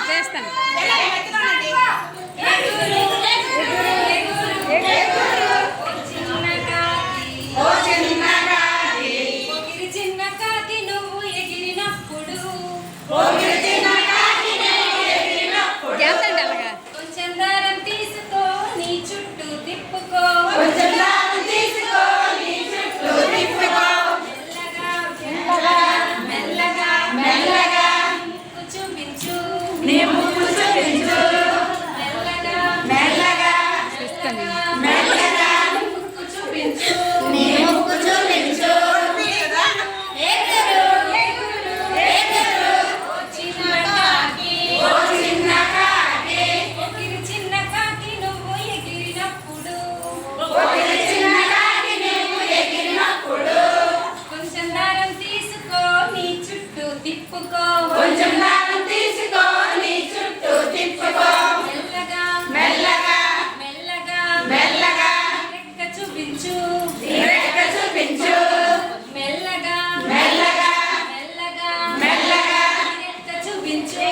చేస్తాను. చిన్న కాకి నువ్వు ఎగిరినప్పుడు కొంచెం దారం తీసుకో నీ చుట్టూ తిప్పుకో మెల్లగా మెల్లగా ముక్కు చూపించు మెల్లగా మెల్లగా మెల్లగా ముక్కు చూపించు చిన్న కాకి నువ్వు ఎగిరినప్పుడు కొంచెం దారం తీసుకో నీ చుట్టూ తిప్పుకో మెల్లగా మెల్లగా మెల్లగా మెల్లగా రెక్క చూపించు మెల్లగా మెల్లగా మెల్లగా రెక్క చూపించు